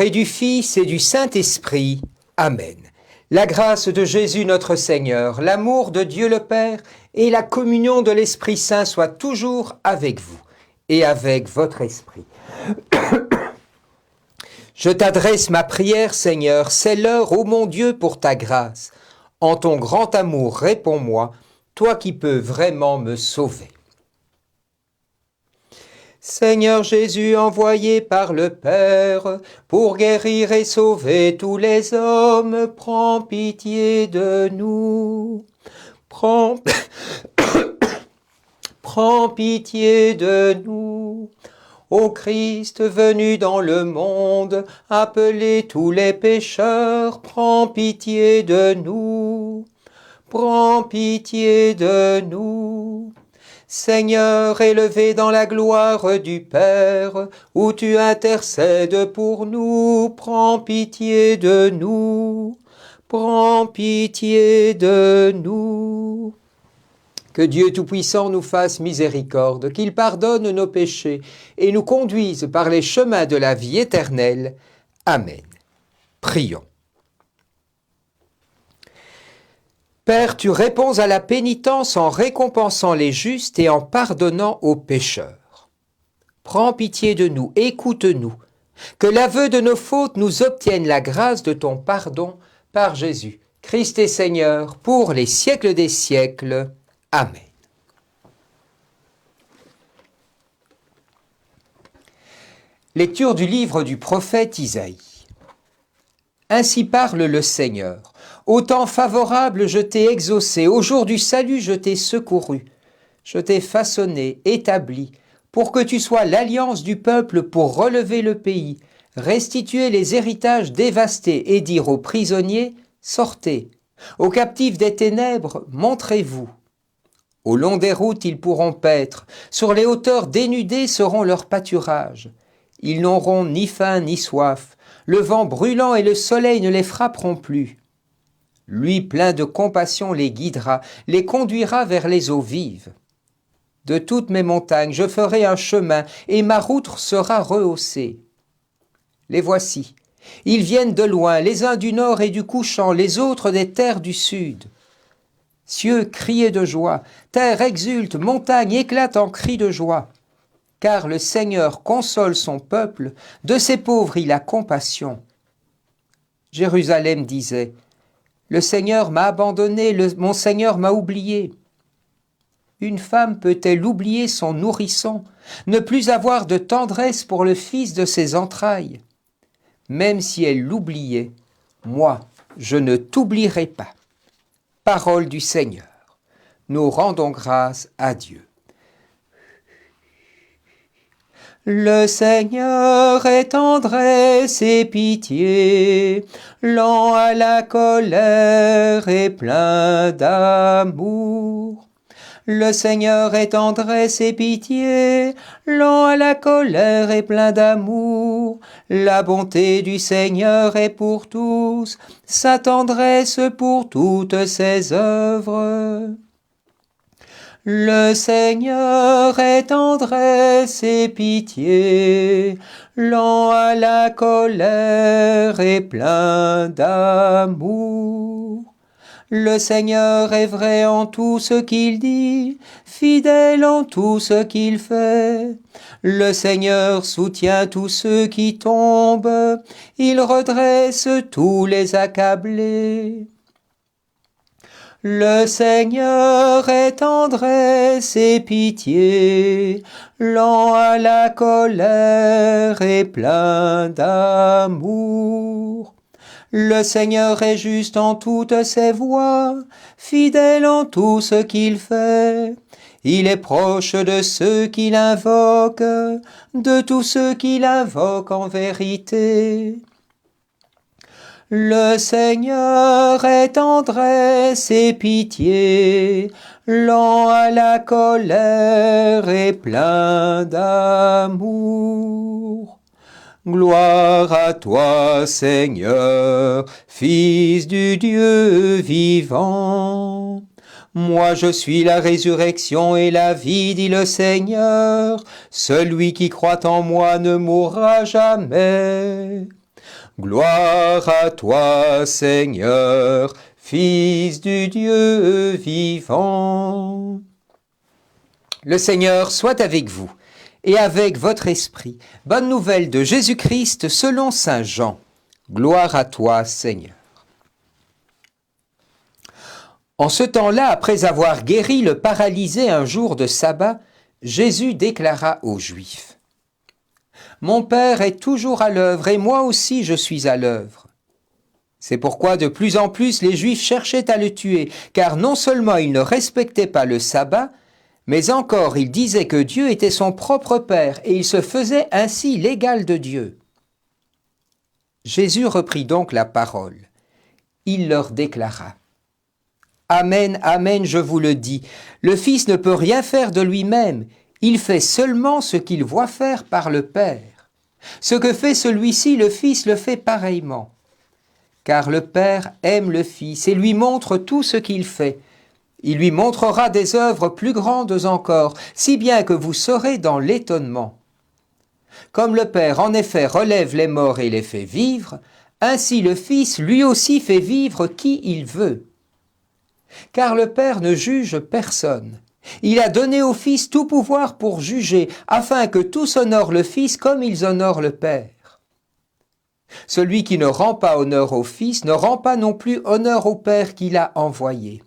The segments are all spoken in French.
Et du Fils et du Saint-Esprit. Amen. La grâce de Jésus notre Seigneur, l'amour de Dieu le Père et la communion de l'Esprit Saint soient toujours avec vous et avec votre esprit. Je t'adresse ma prière, Seigneur, c'est l'heure, ô mon Dieu, pour ta grâce. En ton grand amour, réponds-moi, toi qui peux vraiment me sauver. Seigneur Jésus, envoyé par le Père, pour guérir et sauver tous les hommes, prends pitié de nous. Prends pitié de nous. Ô Christ venu dans le monde, appelez tous les pécheurs, prends pitié de nous. Prends pitié de nous. Seigneur, élevé dans la gloire du Père, où tu intercèdes pour nous, prends pitié de nous, prends pitié de nous. Que Dieu Tout-Puissant nous fasse miséricorde, qu'il pardonne nos péchés et nous conduise par les chemins de la vie éternelle. Amen. Prions. Père, tu réponds à la pénitence en récompensant les justes et en pardonnant aux pécheurs. Prends pitié de nous, écoute-nous, que l'aveu de nos fautes nous obtienne la grâce de ton pardon par Jésus, Christ et Seigneur, pour les siècles des siècles. Amen. Lecture du livre du prophète Isaïe. Ainsi parle le Seigneur. Au temps favorable, je t'ai exaucé. Au jour du salut, je t'ai secouru. Je t'ai façonné, établi, pour que tu sois l'alliance du peuple pour relever le pays, restituer les héritages dévastés et dire aux prisonniers, sortez. Aux captifs des ténèbres, montrez-vous. Au long des routes, ils pourront paître. Sur les hauteurs dénudées seront leurs pâturages. Ils n'auront ni faim ni soif. Le vent brûlant et le soleil ne les frapperont plus. Lui plein de compassion les guidera, les conduira vers les eaux vives. De toutes mes montagnes je ferai un chemin, et ma route sera rehaussée. Les voici, ils viennent de loin, les uns du nord et du couchant, les autres des terres du sud. Cieux, criez de joie, terre exulte, montagne éclate en cris de joie. Car le Seigneur console son peuple, de ses pauvres il a compassion. Jérusalem disait, le Seigneur m'a abandonné, mon Seigneur m'a oublié. Une femme peut-elle oublier son nourrisson, ne plus avoir de tendresse pour le fils de ses entrailles? Même si elle l'oubliait, moi, je ne t'oublierai pas. Parole du Seigneur. Nous rendons grâce à Dieu. Le Seigneur est tendresse et pitié, lent à la colère et plein d'amour. Le Seigneur est tendresse et pitié, lent à la colère et plein d'amour. La bonté du Seigneur est pour tous, sa tendresse pour toutes ses œuvres. Le Seigneur est tendresse et pitié, lent à la colère et plein d'amour. Le Seigneur est vrai en tout ce qu'il dit, fidèle en tout ce qu'il fait. Le Seigneur soutient tous ceux qui tombent, il redresse tous les accablés. Le Seigneur est tendresse et pitié, lent à la colère et plein d'amour. Le Seigneur est juste en toutes ses voies, fidèle en tout ce qu'il fait. Il est proche de ceux qui l'invoquent, de tous ceux qui l'invoquent en vérité. Le Seigneur est tendresse et pitié, lent à la colère et plein d'amour. Gloire à toi, Seigneur, Fils du Dieu vivant. Moi je suis la résurrection et la vie, dit le Seigneur. Celui qui croit en moi ne mourra jamais. Gloire à toi, Seigneur, Fils du Dieu vivant. Le Seigneur soit avec vous et avec votre esprit. Bonne nouvelle de Jésus-Christ selon saint Jean. Gloire à toi, Seigneur. En ce temps-là, après avoir guéri le paralysé un jour de sabbat, Jésus déclara aux Juifs : « Mon Père est toujours à l'œuvre et moi aussi je suis à l'œuvre. » C'est pourquoi de plus en plus les Juifs cherchaient à le tuer, car non seulement il ne respectait pas le sabbat, mais encore il disait que Dieu était son propre Père et il se faisait ainsi l'égal de Dieu. Jésus reprit donc la parole. Il leur déclara : « Amen, amen, je vous le dis, le Fils ne peut rien faire de lui-même, il fait seulement ce qu'il voit faire par le Père. Ce que fait celui-ci, le Fils le fait pareillement. Car le Père aime le Fils et lui montre tout ce qu'il fait. Il lui montrera des œuvres plus grandes encore, si bien que vous serez dans l'étonnement. Comme le Père en effet relève les morts et les fait vivre, ainsi le Fils lui aussi fait vivre qui il veut. Car le Père ne juge personne. Il a donné au Fils tout pouvoir pour juger, afin que tous honorent le Fils comme ils honorent le Père. Celui qui ne rend pas honneur au Fils ne rend pas non plus honneur au Père qui l'a envoyé.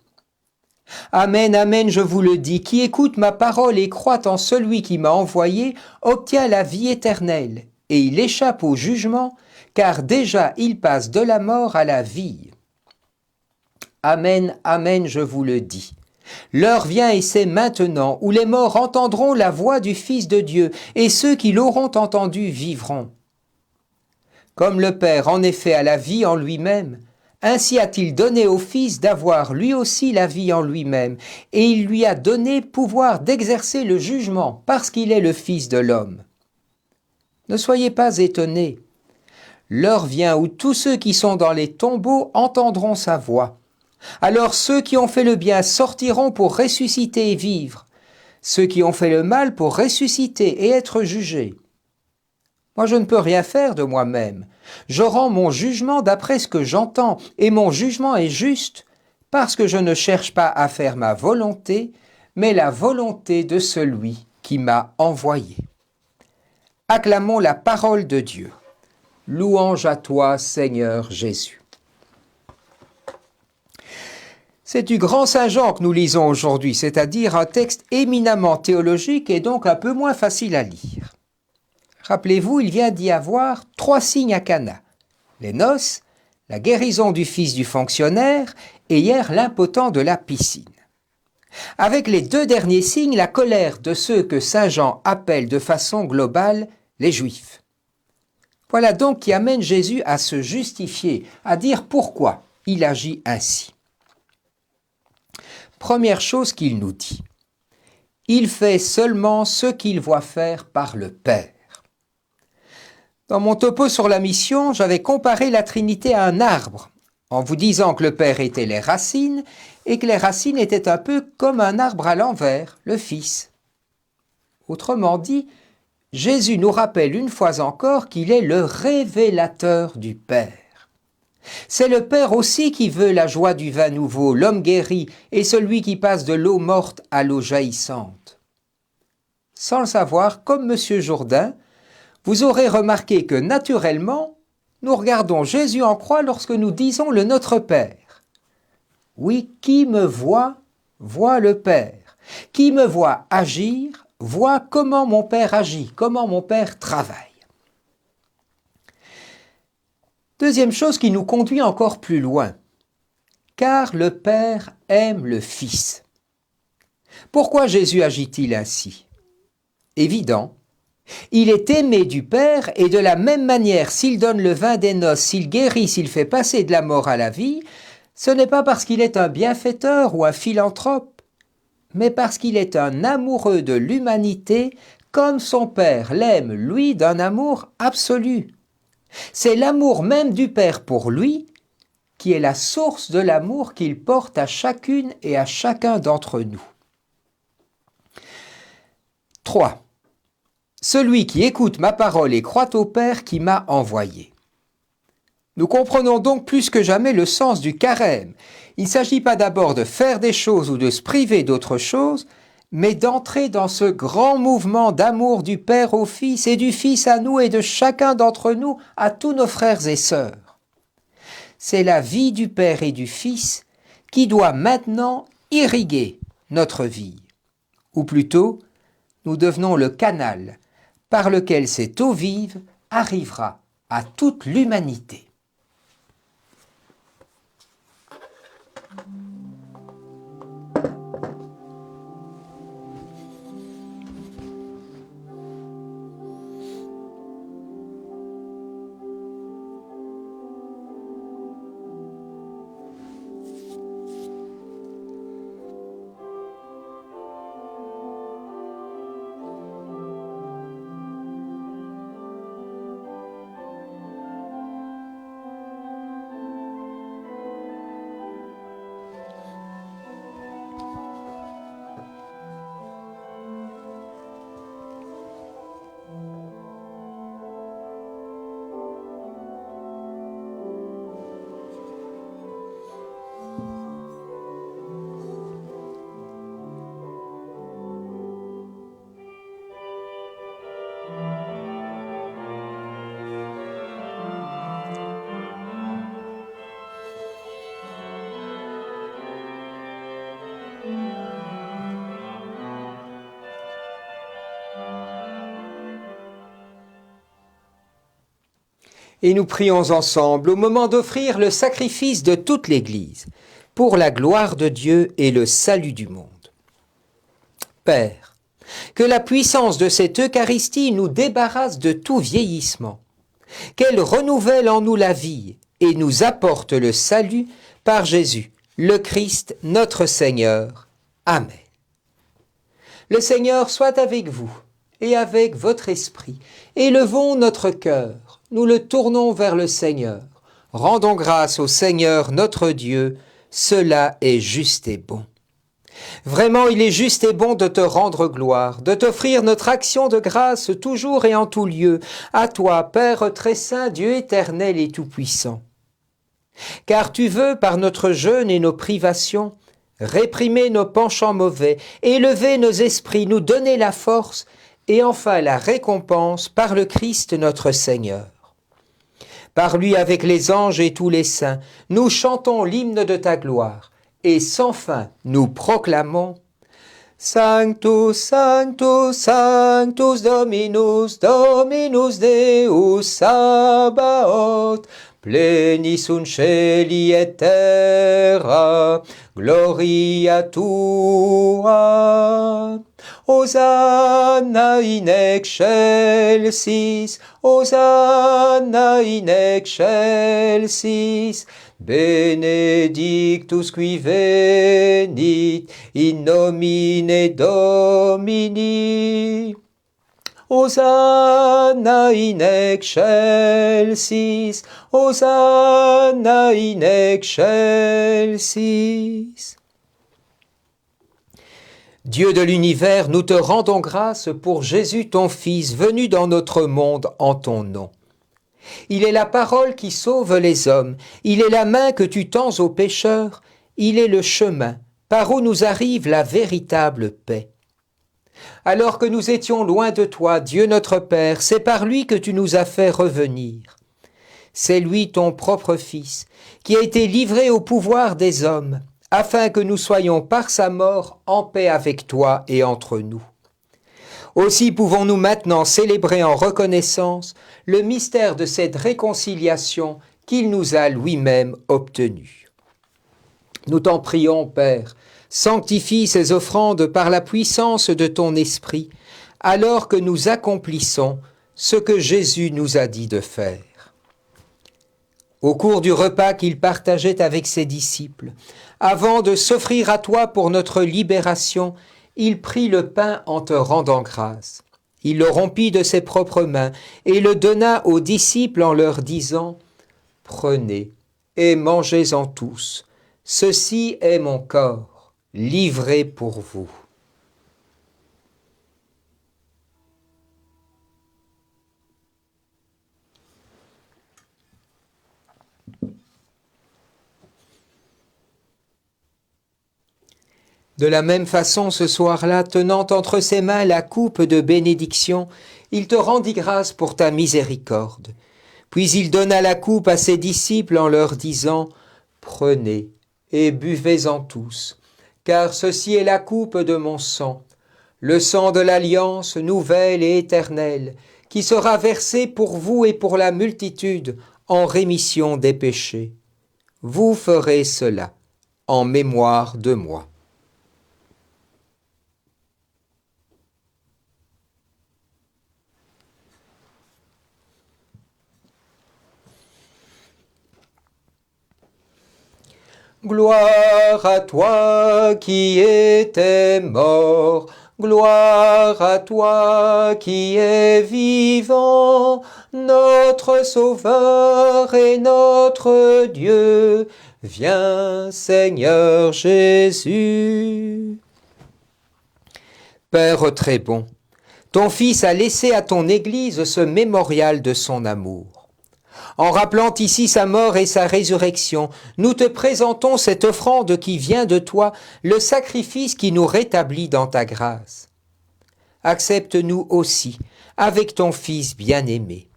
Amen, amen, je vous le dis, qui écoute ma parole et croit en celui qui m'a envoyé, obtient la vie éternelle, et il échappe au jugement, car déjà il passe de la mort à la vie. Amen, amen, je vous le dis. L'heure vient et c'est maintenant où les morts entendront la voix du Fils de Dieu, et ceux qui l'auront entendu vivront. Comme le Père en effet a la vie en lui-même, ainsi a-t-il donné au Fils d'avoir lui aussi la vie en lui-même, et il lui a donné pouvoir d'exercer le jugement, parce qu'il est le Fils de l'homme. Ne soyez pas étonnés. L'heure vient où tous ceux qui sont dans les tombeaux entendront sa voix. Alors ceux qui ont fait le bien sortiront pour ressusciter et vivre, ceux qui ont fait le mal pour ressusciter et être jugés. Moi je ne peux rien faire de moi-même, je rends mon jugement d'après ce que j'entends, et mon jugement est juste, parce que je ne cherche pas à faire ma volonté, mais la volonté de celui qui m'a envoyé. Acclamons la parole de Dieu. Louange à toi, Seigneur Jésus. C'est du grand Saint Jean que nous lisons aujourd'hui, c'est-à-dire un texte éminemment théologique et donc un peu moins facile à lire. Rappelez-vous, il vient d'y avoir 3 signes à Cana. Les noces, la guérison du fils du fonctionnaire et hier l'impotent de la piscine. Avec les 2 derniers signes, la colère de ceux que Saint Jean appelle de façon globale les Juifs. Voilà donc qui amène Jésus à se justifier, à dire pourquoi il agit ainsi. Première chose qu'il nous dit, il fait seulement ce qu'il voit faire par le Père. Dans mon topo sur la mission, j'avais comparé la Trinité à un arbre, en vous disant que le Père était les racines et que les racines étaient un peu comme un arbre à l'envers, le Fils. Autrement dit, Jésus nous rappelle une fois encore qu'il est le révélateur du Père. C'est le Père aussi qui veut la joie du vin nouveau, l'homme guéri et celui qui passe de l'eau morte à l'eau jaillissante. Sans le savoir, comme M. Jourdain, vous aurez remarqué que naturellement, nous regardons Jésus en croix lorsque nous disons le Notre Père. Oui, qui me voit, voit le Père. Qui me voit agir, voit comment mon Père agit, comment mon Père travaille. Deuxième chose qui nous conduit encore plus loin. Car le Père aime le Fils. Pourquoi Jésus agit-il ainsi ? Évident, Il est aimé du Père et de la même manière, s'il donne le vin des noces, s'il guérit, s'il fait passer de la mort à la vie, ce n'est pas parce qu'il est un bienfaiteur ou un philanthrope, mais parce qu'il est un amoureux de l'humanité comme son Père l'aime, lui, d'un amour absolu. C'est l'amour même du Père pour lui qui est la source de l'amour qu'il porte à chacune et à chacun d'entre nous. 3. Celui qui écoute ma parole et croit au Père qui m'a envoyé. Nous comprenons donc plus que jamais le sens du carême. Il ne s'agit pas d'abord de faire des choses ou de se priver d'autres choses, mais d'entrer dans ce grand mouvement d'amour du Père au Fils et du Fils à nous et de chacun d'entre nous à tous nos frères et sœurs. C'est la vie du Père et du Fils qui doit maintenant irriguer notre vie. Ou plutôt, nous devenons le canal par lequel cette eau vive arrivera à toute l'humanité. Et nous prions ensemble au moment d'offrir le sacrifice de toute l'Église, pour la gloire de Dieu et le salut du monde. Père, que la puissance de cette Eucharistie nous débarrasse de tout vieillissement, qu'elle renouvelle en nous la vie et nous apporte le salut par Jésus, le Christ, notre Seigneur. Amen. Le Seigneur soit avec vous et avec votre esprit. Élevons notre cœur. Nous le tournons vers le Seigneur. Rendons grâce au Seigneur notre Dieu, cela est juste et bon. Vraiment, il est juste et bon de te rendre gloire, de t'offrir notre action de grâce toujours et en tout lieu, à toi, Père très saint, Dieu éternel et tout-puissant. Car tu veux, par notre jeûne et nos privations, réprimer nos penchants mauvais, élever nos esprits, nous donner la force et enfin la récompense par le Christ notre Seigneur. Par lui avec les anges et tous les saints, nous chantons l'hymne de ta gloire, et sans fin nous proclamons Sanctus, Sanctus, Sanctus Dominus, Dominus Deus Sabaoth, plenis sunt celi et terra, gloria tua. Hosanna in excelsis, Hosanna in excelsis, benedictus qui venit in nomine Domini. Hosanna in excelsis, Hosanna in excelsis. Dieu de l'univers, nous te rendons grâce pour Jésus ton Fils, venu dans notre monde en ton nom. Il est la parole qui sauve les hommes, il est la main que tu tends aux pécheurs, il est le chemin par où nous arrive la véritable paix. Alors que nous étions loin de toi, Dieu notre Père, c'est par lui que tu nous as fait revenir. C'est lui ton propre Fils, qui a été livré au pouvoir des hommes, afin que nous soyons par sa mort en paix avec toi et entre nous. Aussi pouvons-nous maintenant célébrer en reconnaissance le mystère de cette réconciliation qu'il nous a lui-même obtenue. Nous t'en prions, Père, sanctifie ces offrandes par la puissance de ton Esprit, alors que nous accomplissons ce que Jésus nous a dit de faire. Au cours du repas qu'il partageait avec ses disciples, avant de s'offrir à toi pour notre libération, il prit le pain en te rendant grâce. Il le rompit de ses propres mains et le donna aux disciples en leur disant « Prenez et mangez-en tous, ceci est mon corps, livré pour vous. » De la même façon, ce soir-là, tenant entre ses mains la coupe de bénédiction, il te rendit grâce pour ta miséricorde. Puis il donna la coupe à ses disciples en leur disant « Prenez et buvez-en tous, car ceci est la coupe de mon sang, le sang de l'alliance nouvelle et éternelle, qui sera versé pour vous et pour la multitude en rémission des péchés. Vous ferez cela en mémoire de moi. » Gloire à toi qui étais mort, gloire à toi qui es vivant, notre Sauveur et notre Dieu. Viens, Seigneur Jésus. Père très bon, ton Fils a laissé à ton Église ce mémorial de son amour. En rappelant ici sa mort et sa résurrection, nous te présentons cette offrande qui vient de toi, le sacrifice qui nous rétablit dans ta grâce. Accepte-nous aussi, avec ton Fils bien-aimé.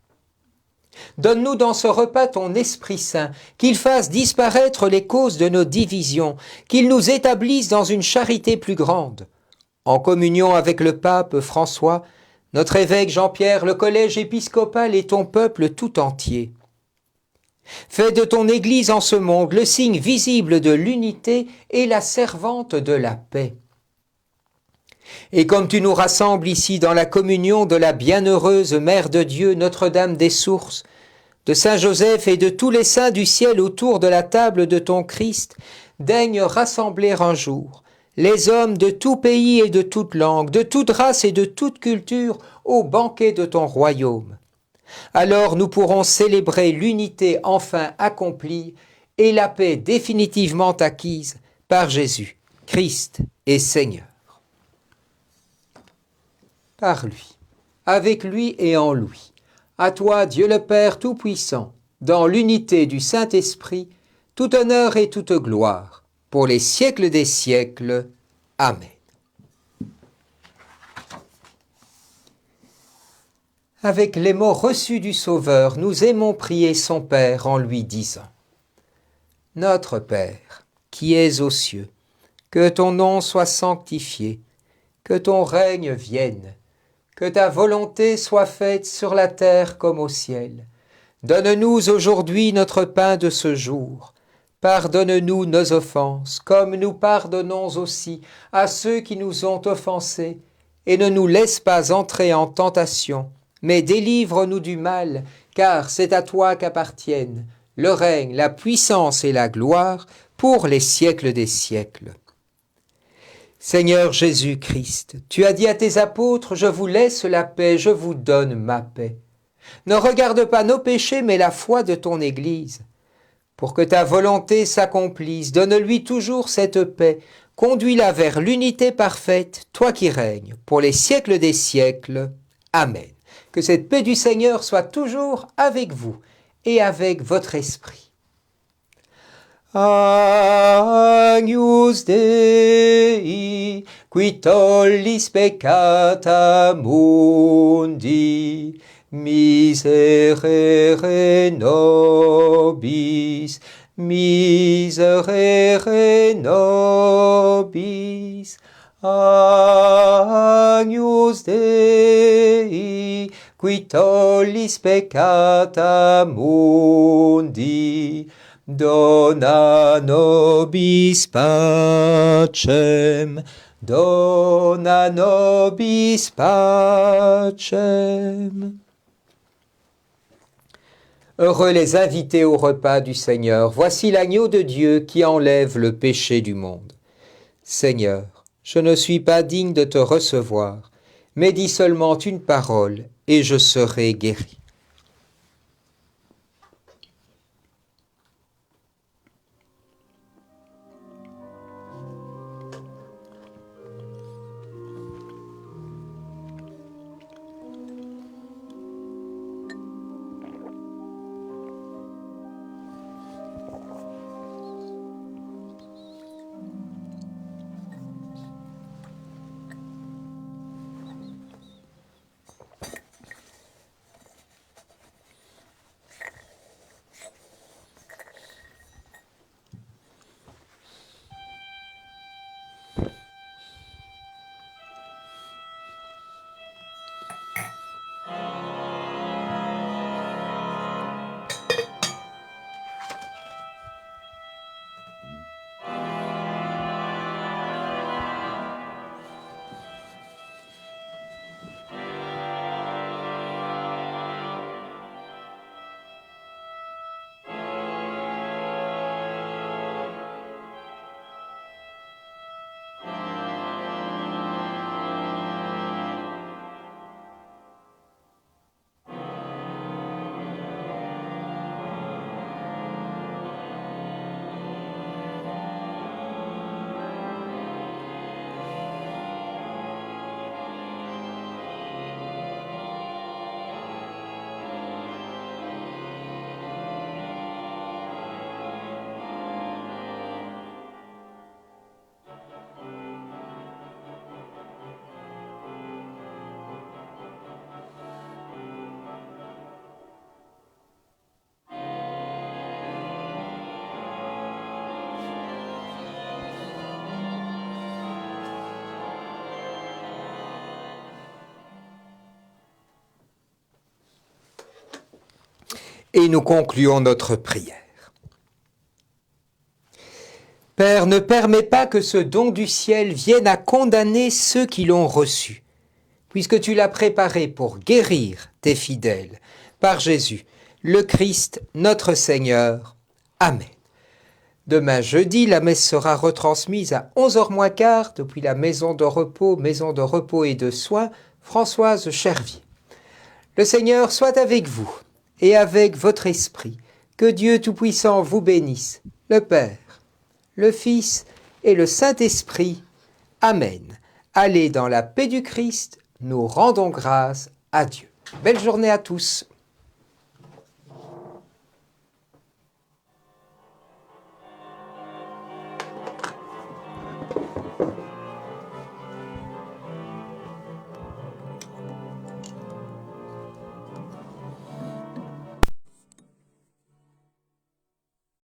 Donne-nous dans ce repas ton Esprit Saint, qu'il fasse disparaître les causes de nos divisions, qu'il nous établisse dans une charité plus grande. En communion avec le pape François, notre évêque Jean-Pierre, le collège épiscopal et ton peuple tout entier. Fais de ton Église en ce monde le signe visible de l'unité et la servante de la paix. Et comme tu nous rassembles ici dans la communion de la bienheureuse Mère de Dieu, Notre-Dame des Sources, de Saint Joseph et de tous les saints du ciel autour de la table de ton Christ, daigne rassembler un jour les hommes de tout pays et de toute langue, de toute race et de toute culture au banquet de ton royaume. Alors nous pourrons célébrer l'unité enfin accomplie et la paix définitivement acquise par Jésus, Christ et Seigneur. Par lui, avec lui et en lui, à toi Dieu le Père Tout-Puissant, dans l'unité du Saint-Esprit, tout honneur et toute gloire, pour les siècles des siècles. Amen. Avec les mots reçus du Sauveur, nous aimons prier son Père en lui disant « Notre Père, qui es aux cieux, que ton nom soit sanctifié, que ton règne vienne, que ta volonté soit faite sur la terre comme au ciel. Donne-nous aujourd'hui notre pain de ce jour. Pardonne-nous nos offenses, comme nous pardonnons aussi à ceux qui nous ont offensés, et ne nous laisse pas entrer en tentation, mais délivre-nous du mal, car c'est à toi qu'appartiennent le règne, la puissance et la gloire pour les siècles des siècles. Seigneur Jésus-Christ, tu as dit à tes apôtres, « Je vous laisse la paix, je vous donne ma paix. » Ne regarde pas nos péchés, mais la foi de ton Église. Pour que ta volonté s'accomplisse, donne-lui toujours cette paix, conduis-la vers l'unité parfaite, toi qui règnes, pour les siècles des siècles. Amen. Que cette paix du Seigneur soit toujours avec vous et avec votre esprit. Agnus Dei, qui tollis peccata mundi, miserere nobis, miserere nobis. Agnus Dei, qui tollis peccata mundi, dona nobis pacem, Dona nobis pacem. Heureux les invités au repas du Seigneur. Voici l'agneau de Dieu qui enlève le péché du monde. Seigneur, je ne suis pas digne de te recevoir, mais dis seulement une parole et je serai guéri. Et nous concluons notre prière. Père, ne permets pas que ce don du ciel vienne à condamner ceux qui l'ont reçu, puisque tu l'as préparé pour guérir tes fidèles, par Jésus, le Christ, notre Seigneur. Amen. Demain jeudi, la messe sera retransmise à 11h moins quart depuis la maison de repos et de soins Françoise Chervier. Le Seigneur soit avec vous et avec votre esprit. Que Dieu Tout-Puissant vous bénisse, le Père, le Fils et le Saint-Esprit. Amen. Allez dans la paix du Christ, nous rendons grâce à Dieu. Belle journée à tous.